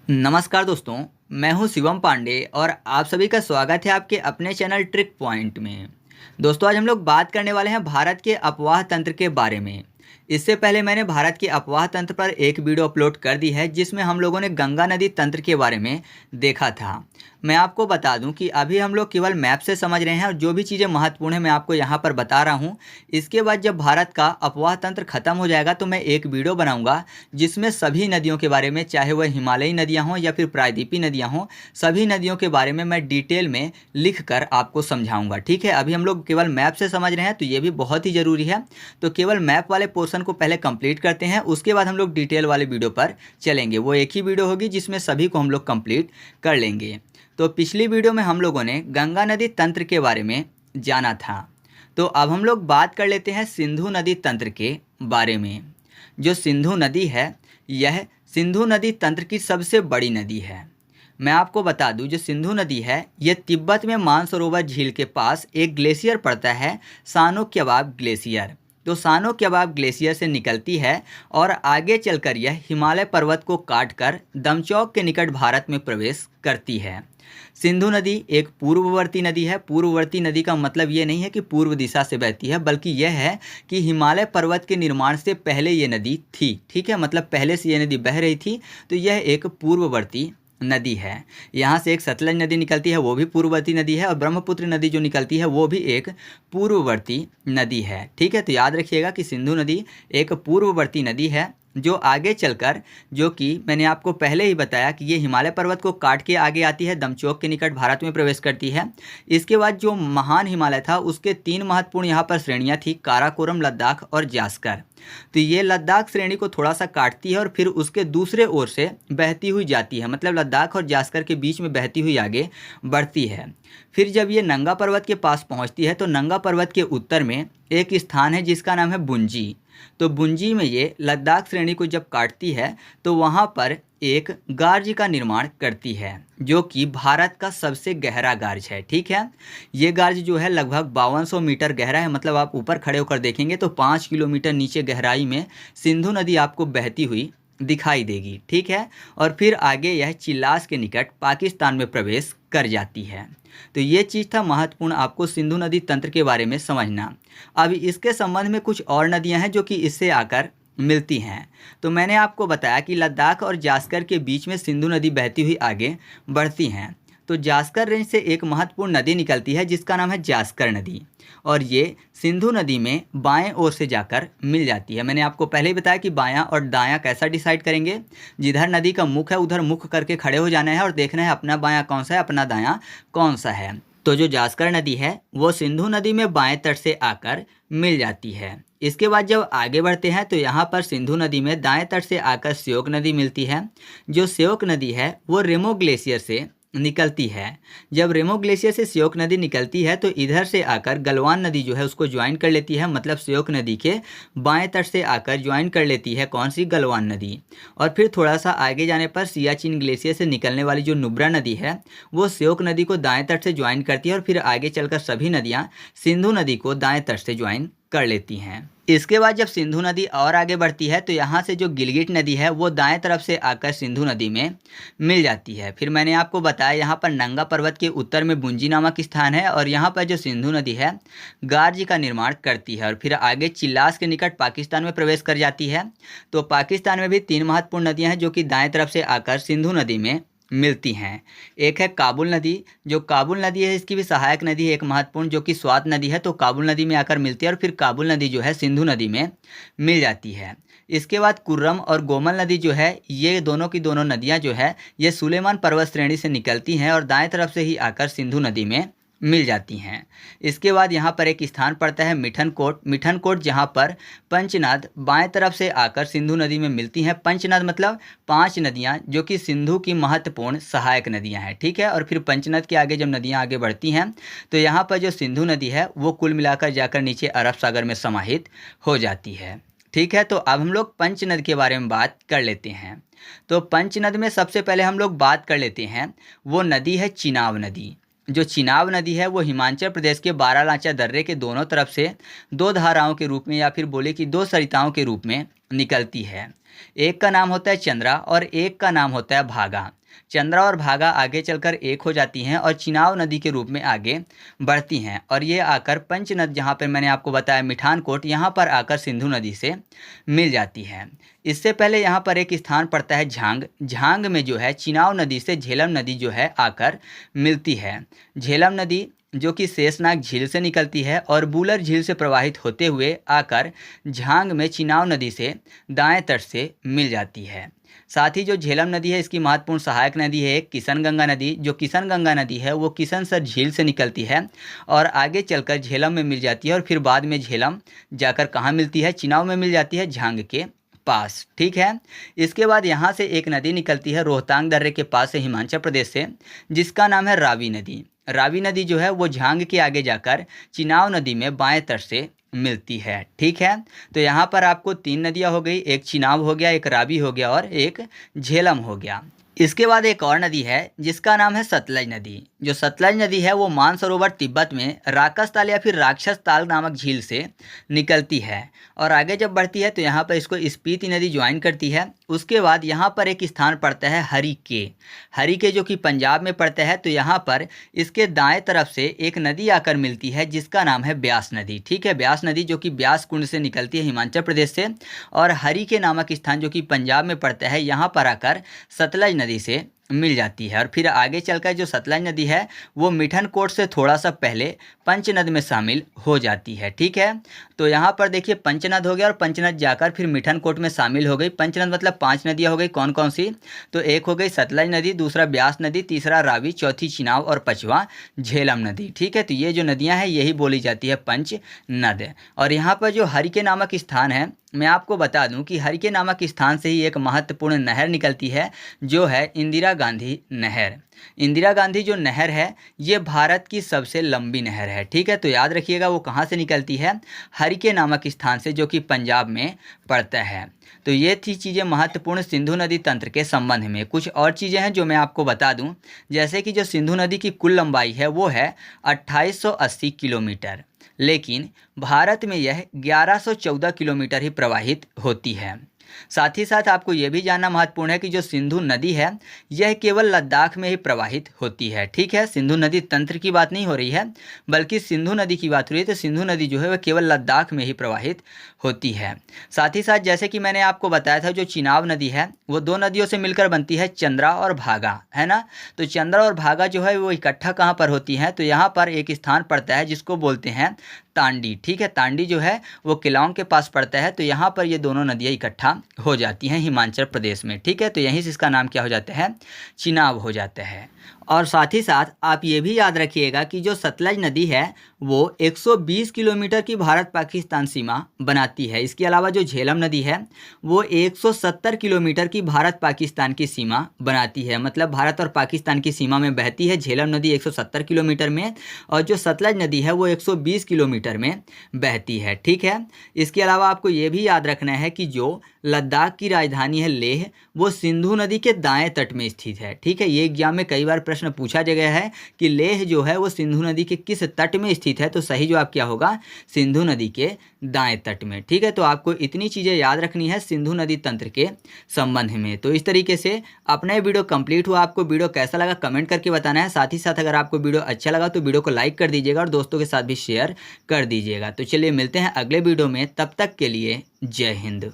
नमस्कार दोस्तों, मैं हूं शिवम पांडे और आप सभी का स्वागत है आपके अपने चैनल ट्रिक पॉइंट में। दोस्तों, आज हम लोग बात करने वाले हैं भारत के अफवाह तंत्र के बारे में। इससे पहले मैंने भारत के अफवाह तंत्र पर एक वीडियो अपलोड कर दी है जिसमें हम लोगों ने गंगा नदी तंत्र के बारे में देखा था। मैं आपको बता दूं कि अभी हम लोग केवल मैप से समझ रहे हैं और जो भी चीज़ें महत्वपूर्ण है मैं आपको यहाँ पर बता रहा हूँ। इसके बाद जब भारत का अफवाह तंत्र खत्म हो जाएगा तो मैं एक वीडियो बनाऊंगा जिसमें सभी नदियों के बारे में, चाहे वह हिमालयी नदियाँ हों या फिर प्रायद्वीपीय नदियाँ हों, सभी नदियों के बारे में मैं डिटेल में लिख कर आपको समझाऊंगा। ठीक है, अभी हम लोग केवल मैप से समझ रहे हैं तो ये भी बहुत ही ज़रूरी है। तो केवल मैप वाले पोर्शन को पहले कंप्लीट करते हैं, उसके बाद हम लोग डिटेल वाले वीडियो पर चलेंगे। वो एक ही वीडियो होगी जिसमें सभी को हम लोग कंप्लीट कर लेंगे। तो पिछली वीडियो में हम लोगों ने गंगा नदी तंत्र के बारे में जाना था। तो अब हम लोग बात कर लेते हैं सिंधु नदी तंत्र के बारे में। जो सिंधु नदी है, यह सिंधु नदी तंत्र की सबसे बड़ी नदी है। मैं आपको बता दूं, जो सिंधु नदी है यह तिब्बत में मानसरोवर झील के पास एक ग्लेशियर पड़ता है, सानो क्यवाब ग्लेशियर। तो सानो क्यवाब ग्लेशियर से निकलती है और आगे चलकर यह हिमालय पर्वत को काटकर दमचौक के निकट भारत में प्रवेश करती है। सिंधु नदी एक पूर्ववर्ती नदी है। पूर्ववर्ती नदी का मतलब ये नहीं है कि पूर्व दिशा से बहती है, बल्कि यह है कि हिमालय पर्वत के निर्माण से पहले ये नदी थी। ठीक है, मतलब पहले से ये नदी बह रही थी, तो यह एक पूर्ववर्ती नदी है। यहाँ से एक सतलज नदी निकलती है, वो भी पूर्ववर्ती नदी है, और ब्रह्मपुत्र नदी जो निकलती है वो भी एक पूर्ववर्ती नदी है। ठीक है, तो याद रखिएगा कि सिंधु नदी एक पूर्ववर्ती नदी है जो आगे चलकर, जो कि मैंने आपको पहले ही बताया कि ये हिमालय पर्वत को काट के आगे आती है, दमचौक के निकट भारत में प्रवेश करती है। इसके बाद जो महान हिमालय था उसके 3 महत्वपूर्ण यहाँ पर श्रेणियाँ थी, काराकोरम, लद्दाख और जास्कर। तो ये लद्दाख श्रेणी को थोड़ा सा काटती है और फिर उसके दूसरे ओर से बहती हुई जाती है, मतलब लद्दाख और जास्कर के बीच में बहती हुई आगे बढ़ती है। फिर जब ये नंगा पर्वत के पास पहुंचती है तो नंगा पर्वत के उत्तर में एक स्थान है जिसका नाम है बुंजी। तो बुंजी में ये लद्दाख श्रेणी को जब काटती है तो वहाँ पर एक गार्ज का निर्माण करती है, जो कि भारत का सबसे गहरा गार्ज है। ठीक है, ये गार्ज जो है लगभग 5200 मीटर गहरा है, मतलब आप ऊपर खड़े होकर देखेंगे तो 5 किलोमीटर नीचे गहराई में सिंधु नदी आपको बहती हुई दिखाई देगी। ठीक है, और फिर आगे यह चिल्लास के निकट पाकिस्तान में प्रवेश कर जाती है। तो ये चीज़ था महत्वपूर्ण आपको सिंधु नदी तंत्र के बारे में समझना। अब इसके संबंध में कुछ और नदियां हैं जो कि इससे आकर मिलती हैं। तो मैंने आपको बताया कि लद्दाख और जास्कर के बीच में सिंधु नदी बहती हुई आगे बढ़ती हैं। तो जास्कर रेंज से एक महत्वपूर्ण नदी निकलती है जिसका नाम है जास्कर नदी, और ये सिंधु नदी में बाएं ओर से जाकर मिल जाती है। मैंने आपको पहले ही बताया कि बायां और दायां कैसा डिसाइड करेंगे। जिधर नदी का मुख है उधर मुख करके खड़े हो जाना है और देखना है अपना बायां कौन सा है, अपना दायां कौन सा है। तो जो जास्कर नदी है वो सिंधु नदी में बाएं तट से आकर मिल जाती है। इसके बाद जब आगे बढ़ते हैं तो यहाँ पर सिंधु नदी में दाएं तट से आकर श्योक नदी मिलती है। जो श्योक नदी है वो रेमो ग्लेशियर से निकलती है। जब रेमो ग्लेशियर से श्योक नदी निकलती है तो इधर से आकर गलवान नदी जो है उसको ज्वाइन कर लेती है, मतलब श्योक नदी के बाएं तट से आकर ज्वाइन कर लेती है कौन सी, गलवान नदी। और फिर थोड़ा सा आगे जाने पर सियाचिन ग्लेशियर से निकलने वाली जो नुब्रा नदी है वो श्योक नदी को दाएं तट से ज्वाइन करती है, और फिर आगे चलकर सभी नदियाँ सिंधु नदी को दाएं तट से ज्वाइन कर लेती हैं। इसके बाद जब सिंधु नदी और आगे बढ़ती है तो यहाँ से जो गिलगिट नदी है वो दाएं तरफ से आकर सिंधु नदी में मिल जाती है। फिर मैंने आपको बताया यहाँ पर नंगा पर्वत के उत्तर में बुंजी नामक स्थान है, और यहाँ पर जो सिंधु नदी है गार्ज का निर्माण करती है और फिर आगे चिल्लास के निकट पाकिस्तान में प्रवेश कर जाती है। तो पाकिस्तान में भी 3 महत्वपूर्ण नदियाँ हैं जो कि दाएँ तरफ से आकर सिंधु नदी में मिलती हैं। एक है काबुल नदी। जो काबुल नदी है इसकी भी सहायक नदी है एक महत्वपूर्ण, जो कि स्वात नदी है, तो काबुल नदी में आकर मिलती है और फिर काबुल नदी जो है सिंधु नदी में मिल जाती है। इसके बाद कुर्रम और गोमल नदी जो है, ये दोनों की दोनों नदियां जो है ये सुलेमान पर्वत श्रेणी से निकलती हैं और दाएं तरफ से ही आकर सिंधु नदी में मिल जाती हैं। इसके बाद यहाँ पर एक स्थान पड़ता है मिठनकोट। मिठनकोट जहाँ पर पंचनद बाएं तरफ से आकर सिंधु नदी में मिलती हैं। पंचनद मतलब 5 नदियाँ जो कि सिंधु की महत्वपूर्ण सहायक नदियाँ हैं। ठीक है, और फिर पंचनद के आगे जब नदियाँ आगे बढ़ती हैं तो यहाँ पर जो सिंधु नदी है वो कुल मिलाकर जाकर नीचे अरब सागर में समाहित हो जाती है। ठीक है, तो अब हम लोग पंचनद के बारे में बात कर लेते हैं। तो पंचनद में सबसे पहले हम लोग बात कर लेते हैं, वो नदी है चिनाब नदी। जो चिनाब नदी है वो हिमाचल प्रदेश के बारालाचा दर्रे के दोनों तरफ से 2 धाराओं के रूप में, या फिर बोले कि 2 सरिताओं के रूप में निकलती है। एक का नाम होता है चंद्रा और एक का नाम होता है भागा। चंद्रा और भागा आगे चलकर एक हो जाती हैं और चिनाब नदी के रूप में आगे बढ़ती हैं और ये आकर पंचनद, जहाँ पर मैंने आपको बताया मिठानकोट, यहाँ पर आकर सिंधु नदी से मिल जाती हैं। इससे पहले यहाँ पर एक स्थान पड़ता है झांग। झांग में जो है चिनाब नदी से झेलम नदी जो है आकर मिलती है। झेलम नदी जो कि शेषनाग झील से निकलती है और बूलर झील से प्रवाहित होते हुए आकर झांग में चिनाब नदी से दाएं तट से मिल जाती है। साथ ही जो झेलम नदी है इसकी महत्वपूर्ण सहायक नदी है किशन गंगा नदी। जो किशन गंगा नदी है वो किशनसर झील से निकलती है और आगे चलकर झेलम में मिल जाती है और फिर बाद में झेलम जाकर कहाँ मिलती है, चिनाब में मिल जाती है, झांग के पास। ठीक है। इसके बाद यहाँ से एक नदी निकलती है रोहतांग दर्रे के पास से, हिमाचल प्रदेश से, जिसका नाम है रावी नदी। रावी नदी जो है वो झांग के आगे जाकर चिनाब नदी में बाएं तट से मिलती है। ठीक है। तो यहाँ पर आपको 3 नदियाँ हो गई, एक चिनाब हो गया, एक रावी हो गया और एक झेलम हो गया। इसके बाद एक और नदी है जिसका नाम है सतलज नदी। जो सतलज नदी है वो मानसरोवर तिब्बत में राकस ताल या फिर राक्षस ताल नामक झील से निकलती है और आगे जब बढ़ती है तो यहाँ पर इसको स्पीति नदी ज्वाइन करती है। उसके बाद यहाँ पर एक स्थान पड़ता है हरिके जो कि पंजाब में पड़ता है। तो यहाँ पर इसके दाएं तरफ से एक नदी आकर मिलती है जिसका नाम है ब्यास नदी। ठीक है। ब्यास नदी जो कि ब्यास कुंड से निकलती है हिमाचल प्रदेश से और हरिके नामक स्थान जो कि पंजाब में पड़ता है यहाँ पर आकर सतलज नदी से मिल जाती है। और फिर आगे चलकर जो सतलज नदी है वो मिठनकोट से थोड़ा सा पहले पंचनद में शामिल हो जाती है। ठीक है। तो यहाँ पर देखिए पंचनद हो गया और पंचनद जाकर फिर मिठनकोट में शामिल हो गई। पंचनद मतलब 5 नदियाँ हो गई। कौन कौन सी? तो एक हो गई सतलज नदी, दूसरा ब्यास नदी, तीसरा रावी, चौथी चिनाब और पांचवा झेलम नदी। ठीक है। तो ये जो नदियाँ हैं यही बोली जाती है पंचनद। और यहाँ पर जो हरिके नामक स्थान है, मैं आपको बता दूं कि हरिके नामक स्थान से ही एक महत्वपूर्ण नहर निकलती है जो है इंदिरा गांधी नहर। इंदिरा गांधी जो नहर है ये भारत की सबसे लंबी नहर है। ठीक है। तो याद रखिएगा वो कहाँ से निकलती है, हरिके नामक स्थान से जो कि पंजाब में पड़ता है। तो ये थी चीज़ें महत्वपूर्ण सिंधु नदी तंत्र के संबंध में। कुछ और चीज़ें हैं जो मैं आपको बता दूं, जैसे कि जो सिंधु नदी की कुल लंबाई है वो है 2880 किलोमीटर, लेकिन भारत में यह 1114 किलोमीटर ही प्रवाहित होती है। साथ ही साथ आपको यह भी जानना महत्वपूर्ण है कि जो सिंधु नदी है यह केवल लद्दाख में ही प्रवाहित होती है। ठीक है। सिंधु नदी तंत्र की बात नहीं हो रही है बल्कि सिंधु नदी की बात हो रही है। तो सिंधु नदी जो है वह केवल लद्दाख में ही प्रवाहित होती है। साथ ही साथ जैसे कि मैंने आपको बताया था जो चिनाब नदी है वो 2 नदियों से मिलकर बनती है, चंद्रा और भागा, है ना। तो चंद्रा और भागा जो है वो इकट्ठा कहाँ पर होती हैं, तो यहाँ पर एक स्थान पड़ता है जिसको बोलते हैं तांडी। ठीक है। तांडी जो है वो किलांग के पास पड़ता है। तो यहाँ पर ये दोनों नदियाँ इकट्ठा हो जाती हैं हिमाचल प्रदेश में। ठीक है। तो यहीं से इसका नाम क्या हो जाता है, चिनाब हो जाता है। और साथ ही साथ आप ये भी याद रखिएगा कि जो सतलज नदी है वो 120 किलोमीटर की भारत पाकिस्तान सीमा बनाती है। इसके अलावा जो झेलम नदी है वो 170 किलोमीटर की भारत पाकिस्तान की सीमा बनाती है। मतलब भारत और पाकिस्तान की सीमा में बहती है झेलम नदी 170 किलोमीटर में और जो सतलज नदी है वो 120 किलोमीटर में बहती है। ठीक है। इसके अलावा आपको ये भी याद रखना है कि जो लद्दाख की राजधानी है लेह वो सिंधु नदी के दाएं तट में स्थित है। ठीक है। ये एग्जाम में कई बार प्रश्न पूछा गया है कि लेह जो है वो सिंधु नदी के किस तट में स्थित है। तो सही जवाब क्या होगा, सिंधु नदी के दाएं तट में। ठीक है। तो आपको इतनी चीज़ें याद रखनी है सिंधु नदी तंत्र के संबंध में। तो इस तरीके से अपना ये वीडियो कंप्लीट हुआ। आपको वीडियो कैसा लगा कमेंट करके बताना है। साथ ही साथ अगर आपको वीडियो अच्छा लगा तो वीडियो को लाइक कर दीजिएगा और दोस्तों के साथ भी शेयर कर दीजिएगा। तो चलिए मिलते हैं अगले वीडियो में, तब तक के लिए जय हिंद।